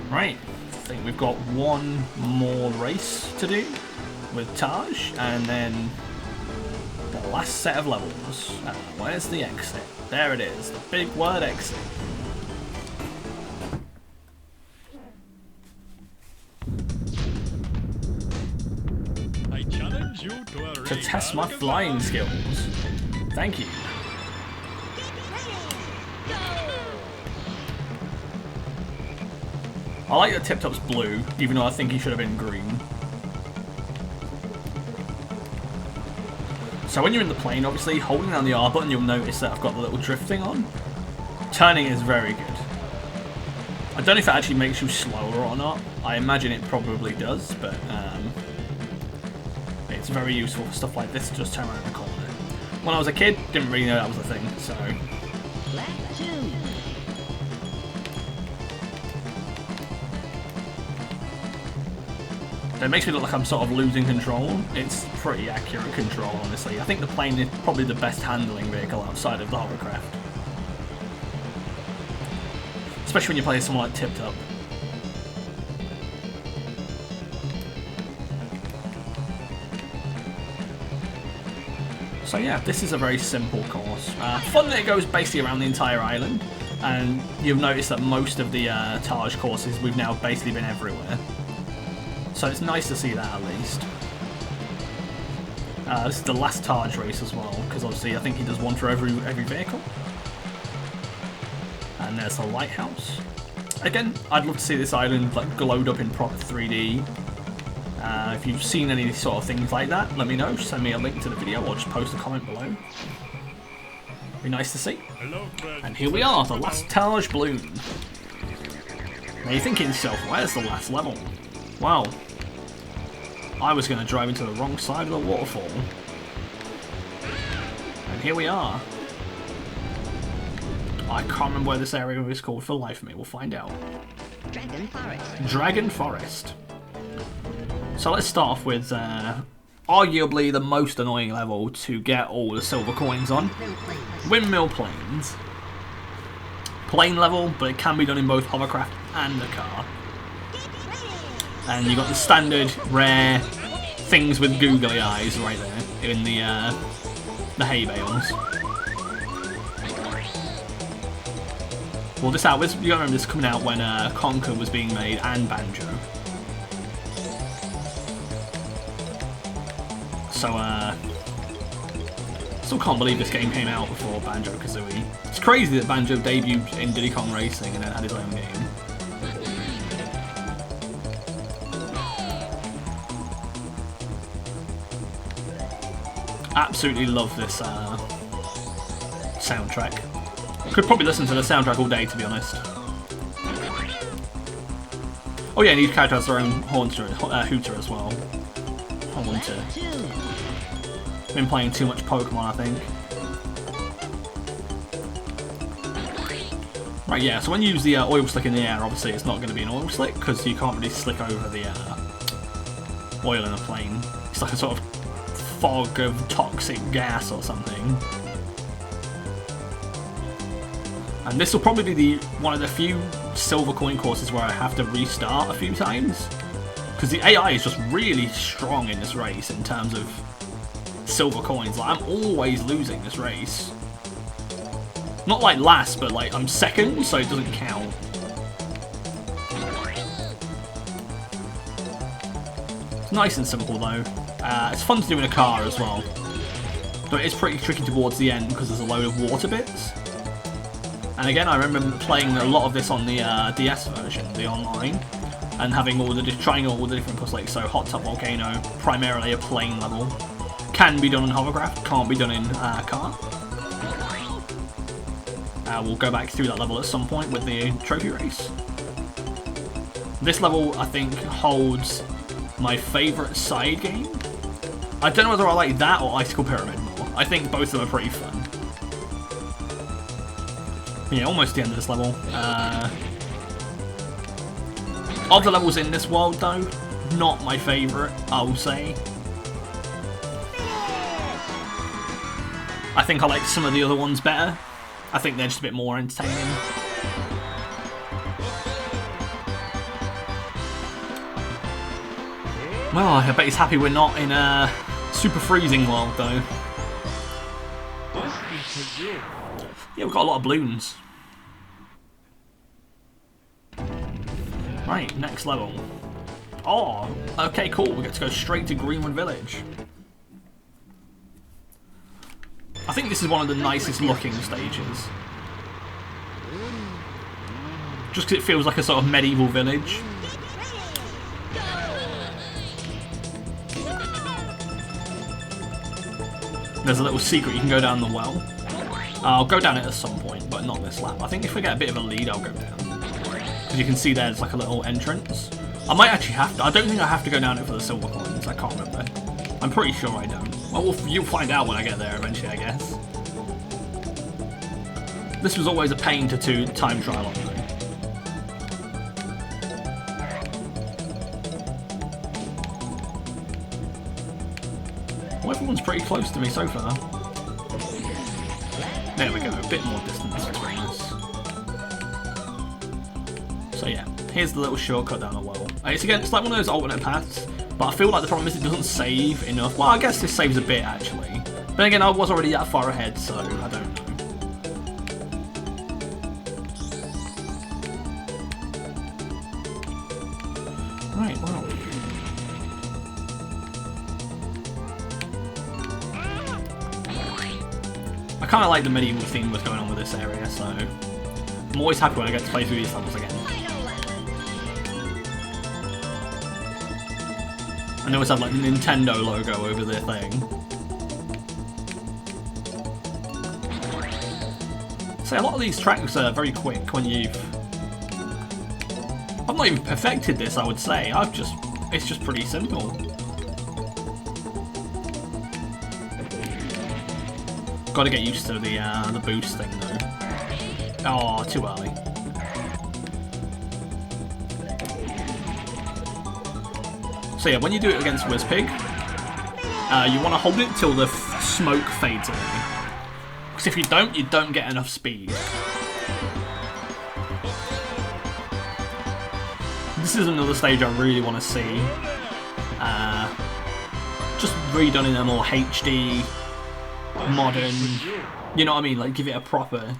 Right, I think we've got one more race to do with Taj, and then the last set of levels. Where's the exit? There it is, the big word exit. I challenge you To test my flying skills. Thank you. I like that Tip Top's blue, even though I think he should have been green. So when you're in the plane, obviously, holding down the R button, you'll notice that I've got the little drift thing on. Turning is very good. I don't know if it actually makes you slower or not. I imagine it probably does, but it's very useful for stuff like this to just turn around the corner. When I was a kid, didn't really know that was a thing, so... It makes me look like I'm sort of losing control. It's pretty accurate control, honestly. I think the plane is probably the best handling vehicle outside of the hovercraft. Especially when you play someone like Tip Top. So yeah, this is a very simple course. Fun that it goes basically around the entire island. And you'll notice that most of the Taj courses, we've now basically been everywhere. So it's nice to see that at least. This is the last Taj race as well, because obviously I think he does one for every vehicle. And there's the lighthouse. Again, I'd love to see this island like glowed up in proper 3D. If you've seen any sort of things like that, let me know. Send me a link to the video or just post a comment below. Be nice to see. And here we are, the last Taj balloon. Now you're thinking to yourself, where's the last level? Wow. I was going to drive into the wrong side of the waterfall. And here we are. I can't remember where this area is called for the life of me. We'll find out. Dragon Forest. Dragon Forest. So let's start off with arguably the most annoying level to get all the silver coins on. Windmill Plains. Plane level, but it can be done in both hovercraft and the car. And you got the standard rare things with googly eyes right there in the hay bales. Well, this out. You gotta remember this coming out when Conker was being made and Banjo. So still can't believe this game came out before Banjo-Kazooie. It's crazy that Banjo debuted in Diddy Kong Racing and then had his own game. Absolutely love this soundtrack. Could probably listen to the soundtrack all day, to be honest. Oh yeah, and each character has their own hooter as well. Haunter. Been playing too much Pokemon, I think. Right, yeah, so when you use the oil slick in the air, obviously it's not going to be an oil slick, because you can't really slick over the oil in a plane. It's like a sort of fog of toxic gas or something. And this will probably be one of the few silver coin courses where I have to restart a few times. Because the AI is just really strong in this race in terms of silver coins. Like, I'm always losing this race. Not like last, but like I'm second, so it doesn't count. It's nice and simple though. It's fun to do in a car as well. But it's pretty tricky towards the end because there's a load of water bits. And again, I remember playing a lot of this on the DS version, the online, and having trying all the different courses. Like, so Hot Tub Volcano, primarily a plane level, can be done in hovercraft, can't be done in car. We'll go back through that level at some point with the trophy race. This level, I think, holds my favourite side game. I don't know whether I like that or Icicle Pyramid more. I think both of them are pretty fun. Yeah, almost the end of this level. Of the levels in this world, though, not my favourite, I will say. I think I like some of the other ones better. I think they're just a bit more entertaining. Well, I bet he's happy we're not in a super freezing world, though. This is for you. Yeah, we've got a lot of balloons. Right, next level. Oh, okay, cool. We get to go straight to Greenwood Village. I think this is one of the nicest looking stages. Just because it feels like a sort of medieval village. There's a little secret, you can go down the well. I'll go down it at some point, but not this lap. I think if we get a bit of a lead, I'll go down. Because you can see there's like a little entrance. I might actually have to. I don't think I have to go down it for the silver coins. I can't remember. I'm pretty sure I don't. Well, you'll find out when I get there eventually, I guess. This was always a pain to time trial on, though. Well, everyone's pretty close to me so far. There we go, a bit more distance between us. So yeah, here's the little shortcut down the well. It's again, it's like one of those alternate paths, but I feel like the problem is it doesn't save enough. Well, I guess this saves a bit actually. But again, I was already that far ahead, so I don't know. Right, well. I kind of like the medieval theme that's going on with this area, so I'm always happy when I get to play through these levels again. And they always have like the Nintendo logo over their thing. So a lot of these tracks are very quick when you've... I've not even perfected this, I would say. It's just pretty simple. Got to get used to the boost thing though. Oh, too early. So yeah, when you do it against Wizpig, you want to hold it till the smoke fades away. Because if you don't get enough speed. This is another stage I really want to see. Just redone in a more HD, modern, you know what I mean? Like give it a proper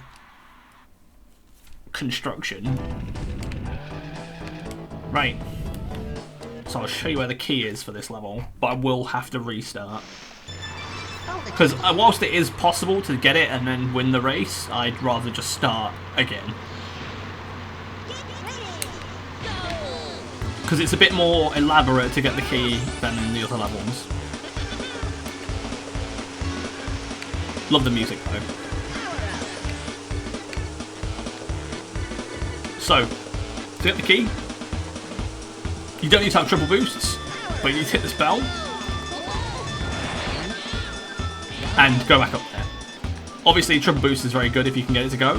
construction. Right. So I'll show you where the key is for this level, but I will have to restart. Because whilst it is possible to get it and then win the race, I'd rather just start again. Because it's a bit more elaborate to get the key than in the other levels. Love the music though. So, to get the key, you don't need to have triple boosts, but you need to hit this bell and go back up there. Obviously, triple boost is very good if you can get it to go,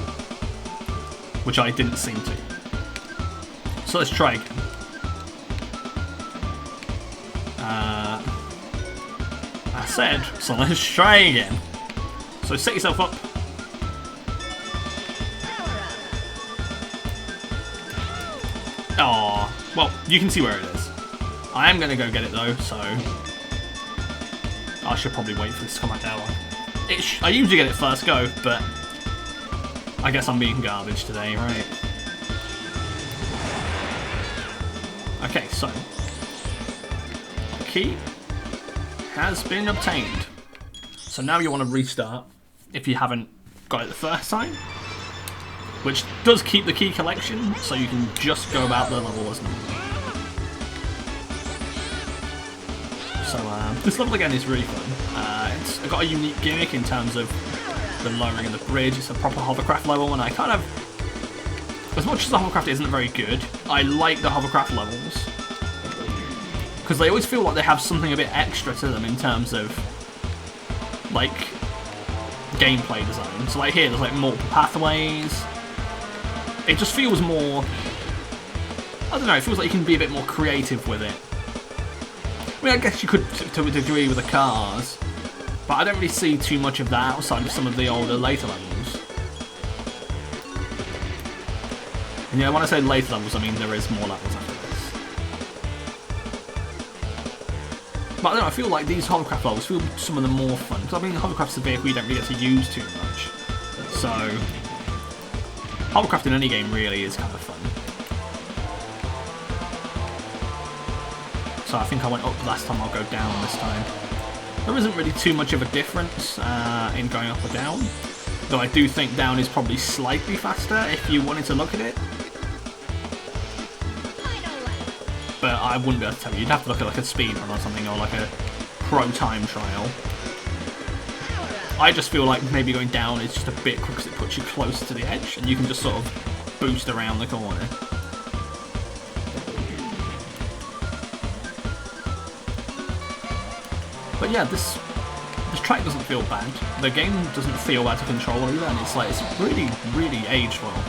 which I didn't seem to. So let's try again. I said, so let's try again. So set yourself up. Oh, well, you can see where it is. I am going to go get it though, so I should probably wait for this to come back down. I usually get it first go, but I guess I'm being garbage today, right? Okay, so the key has been obtained. So now you want to restart if you haven't got it the first time, which does keep the key collection, so you can just go about the level as normal. So this level again is really fun. It's got a unique gimmick in terms of the lowering of the bridge. It's a proper hovercraft level, and I kind of, as much as the hovercraft isn't very good, I like the hovercraft levels because they always feel like they have something a bit extra to them in terms of like gameplay design. So like here, there's like multiple pathways. It just feels more, I don't know, it feels like you can be a bit more creative with it. I mean, I guess you could to a degree with the cars, but I don't really see too much of that outside of some of the older, later levels. And yeah, when I say later levels, I mean there is more levels after this. But I don't know, I feel like these hovercraft levels feel some of the more fun. Because I mean, hovercraft's a vehicle you don't really get to use too much. So, hovercraft in any game really is kind of fun. So I think I went up last time, I'll go down this time. There isn't really too much of a difference in going up or down. Though I do think down is probably slightly faster if you wanted to look at it. But I wouldn't be able to tell you. You'd have to look at like a speed run or something, or like a pro time trial. I just feel like maybe going down is just a bit quick because it puts you closer to the edge and you can just sort of boost around the corner. But yeah, this track doesn't feel bad. The game doesn't feel bad to control either, and it's like, it's really, really aged well.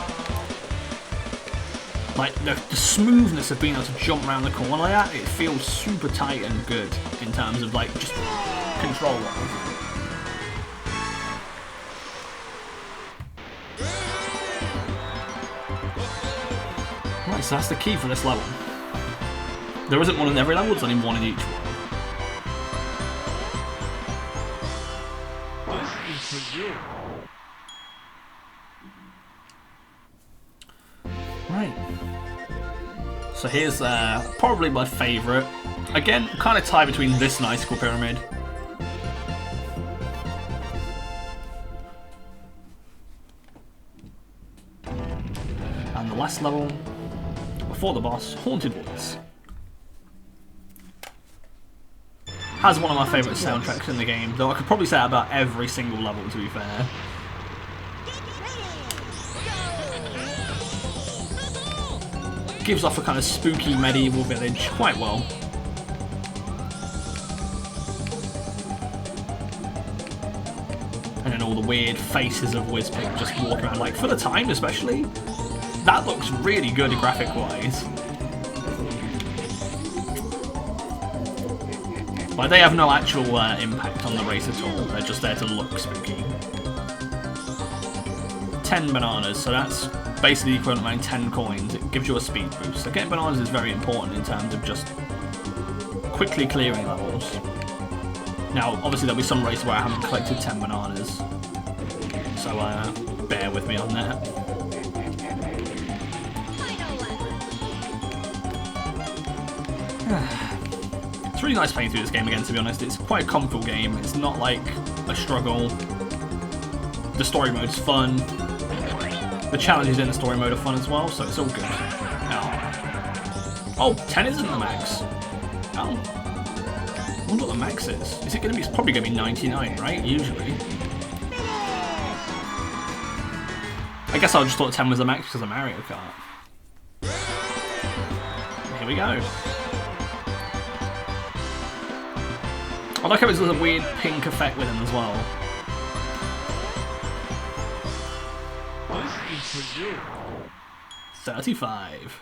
Like, the smoothness of being able to jump around the corner like that, it feels super tight and good in terms of, like, just control-wise. Right, so that's the key for this level. There isn't one in every level, there's only one in each one. This is for you. Right. So here's probably my favourite. Again, kind of tied between this and Icicle Pyramid. And the last level, before the boss, Haunted Woods. Has one of my favourite soundtracks in the game, though I could probably say that about every single level, to be fair. Gives off a kind of spooky medieval village quite well. And then all the weird faces of Wizpig just walking around, like for the time especially. That looks really good graphic-wise. Like, they have no actual impact on the race at all, they're just there to look spooky. 10 bananas, so that's basically equivalent to around 10 coins. It gives you a speed boost. So getting bananas is very important in terms of just quickly clearing levels. Now, obviously there'll be some races where I haven't collected 10 bananas, so bear with me on that. It's really nice playing through this game again, to be honest. It's quite a comfortable game. It's not like a struggle. The story mode's fun. The challenges in the story mode are fun as well, so it's all good. Oh, 10 isn't the max. Oh. I wonder what the max is. Is it going to be? It's probably going to be 99, right? Usually. I guess I just thought 10 was the max because of Mario Kart. Here we go. I like how there's a weird pink effect with him as well. This is for you. 35.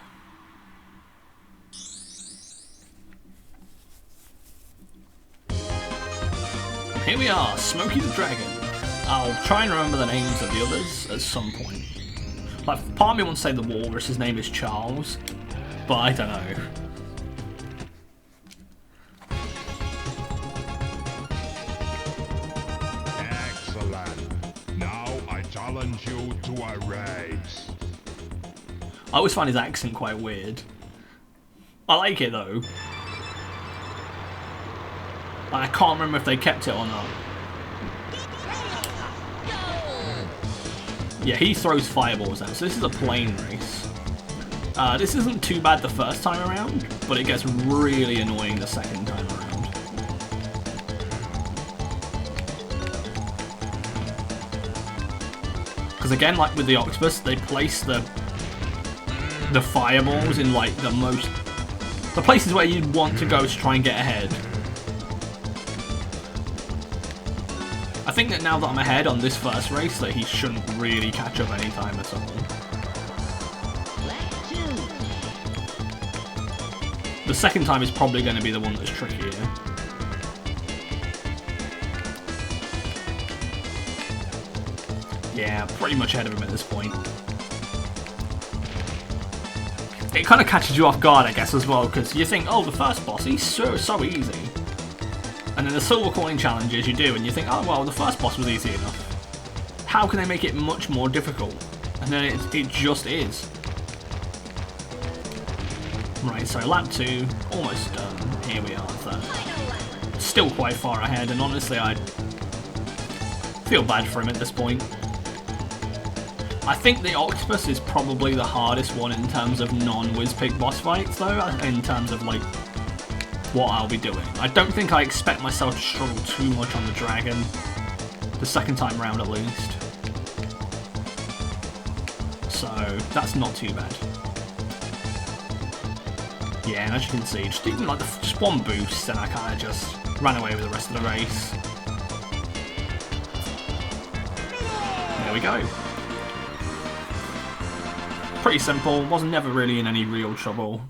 Here we are, Smokey the Dragon. I'll try and remember the names of the others at some point. Like, part of me wants to say the walrus, his name is Charles, but I don't know. Excellent. Now I challenge you to a race. I always find his accent quite weird. I like it though. I can't remember if they kept it or not. Yeah, he throws fireballs out, so this is a plane race. This isn't too bad the first time around, but it gets really annoying the second time around. Because again, like with the octopus, they place the fireballs in like the places where you'd want to go to try and get ahead. I think that now that I'm ahead on this first race, that he shouldn't really catch up any time at all. The second time is probably going to be the one that's trickier. Yeah, pretty much ahead of him at this point. It kind of catches you off guard, I guess, as well, because you think, oh, the first boss, he's so easy. And then the silver coin challenges you do, and you think, oh well, the first boss was easy enough. How can they make it much more difficult? And then it just is. Right, so lap 2, almost done. Here we are, third. Still quite far ahead, and honestly I feel bad for him at this point. I think the octopus is probably the hardest one in terms of non-whiz-pick boss fights though, in terms of like what I'll be doing. I don't think I expect myself to struggle too much on the dragon, the second time round at least. So that's not too bad. Yeah, and as you can see, just even like just one boost and I kind of just ran away with the rest of the race. There we go. Pretty simple, wasn't never really in any real trouble.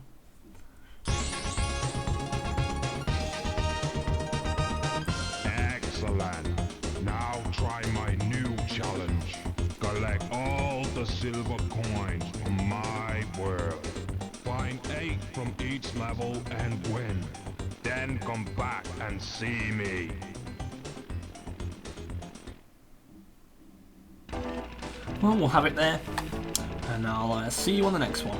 Excellent. Now try my new challenge. Collect all the silver coins from my world. Find 8 from each level and win. Then come back and see me. Well, we'll have it there. And I'll see you on the next one.